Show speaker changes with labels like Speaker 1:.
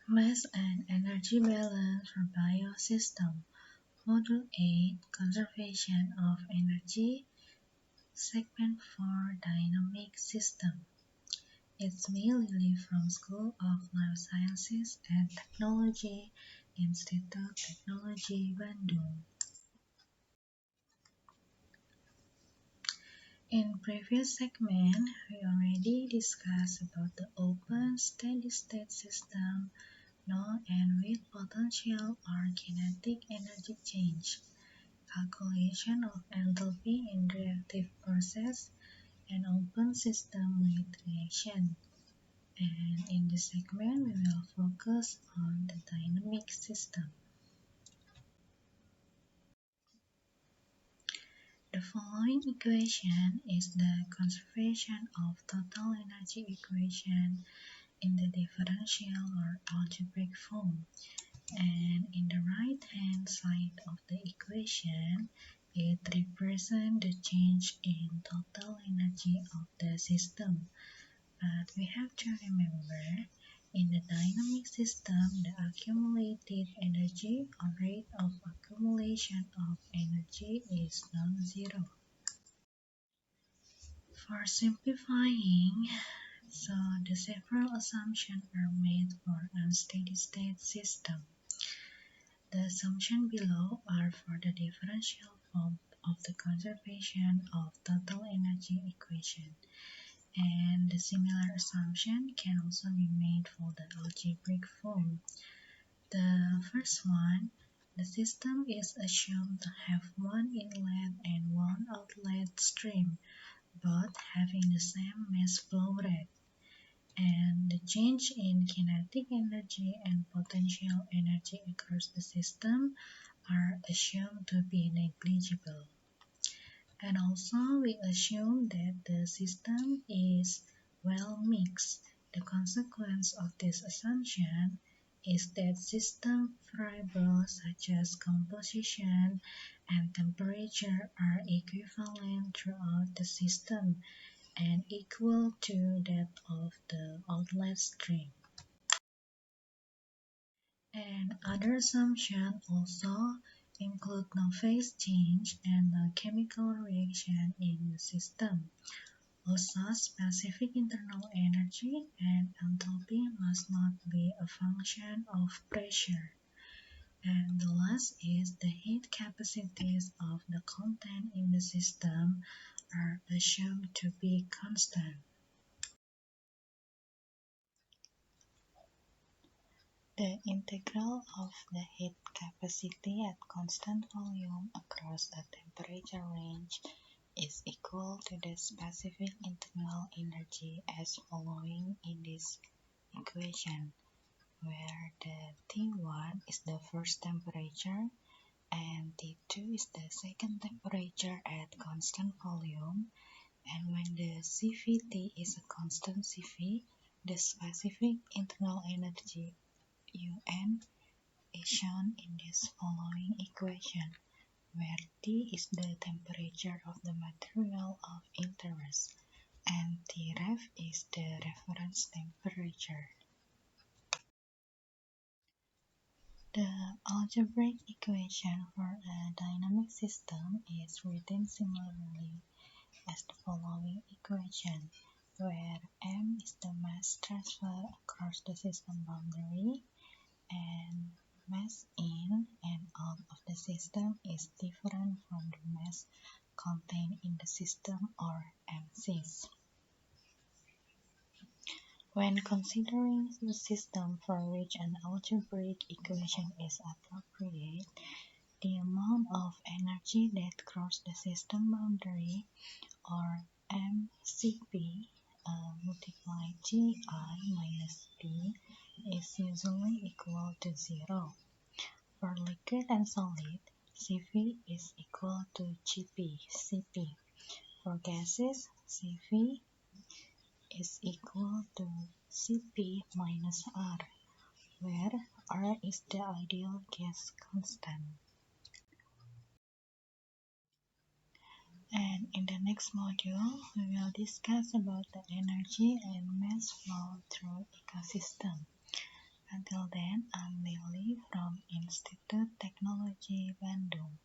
Speaker 1: Mass and energy balance for biosystem. Module 8 Conservation of energy. Segment 4 Dynamic system. It's me, Lily from School of Life Sciences and Technology, Institut Teknologi Bandung. In previous segment, we already discussed about the open steady-state system, no and with potential or kinetic energy change, calculation of enthalpy in reactive process, and open system with reaction. And in this segment, we will focus on the dynamic system. The following equation is the conservation of total energy equation in the differential or algebraic form. And in the right-hand side of the equation, it represents the change in total energy of the system. But we have to remember, in the dynamic system, the accumulated energy or rate of accumulation of energy is non-zero. For simplifying, so the several assumptions are made for a steady-state system. The assumptions below are for the differential form of the conservation of total energy equation, and the similar assumption can also be made for the algebraic form. The first one, the system is assumed to have one inlet and one outlet stream, both having the same mass flow rate, and the change in kinetic energy and potential energy across the system are assumed to be negligible. And also we assume that the system is well mixed. The consequence of this assumption is that system variables such as composition and temperature are equivalent throughout the system and equal to that of the outlet stream. And other assumptions also include no phase change and no chemical reaction in the system. Also, specific internal energy and enthalpy must not be a function of pressure. And the last is the heat capacities of the content in the system are assumed to be constant. The integral of the heat capacity at constant volume across a temperature range is equal to the specific internal energy as following in this equation, where the T1 is the first temperature and T2 is the second temperature at constant volume, and when the CVT is a constant CV, the specific internal energy UN is shown in this following equation, where T is the temperature of the material of interest and Tref is the reference temperature. The algebraic equation for a dynamic system is written similarly as the following equation, where M is the mass transfer across the system boundary, and mass in and out of the system is different from the mass contained in the system, or MCs. When considering the system for which an algebraic equation is appropriate, the amount of energy that crosses the system boundary, or MCP, multiplied Gi minus P, is usually equal to 0. For liquid and solid, Cv is equal to Gp, Cp. For gases, Cv is equal to Cp minus R, where R is the ideal gas constant. And in the next module, we will discuss about the energy and mass flow through ecosystem. Until then, Institut Teknologi Bandung.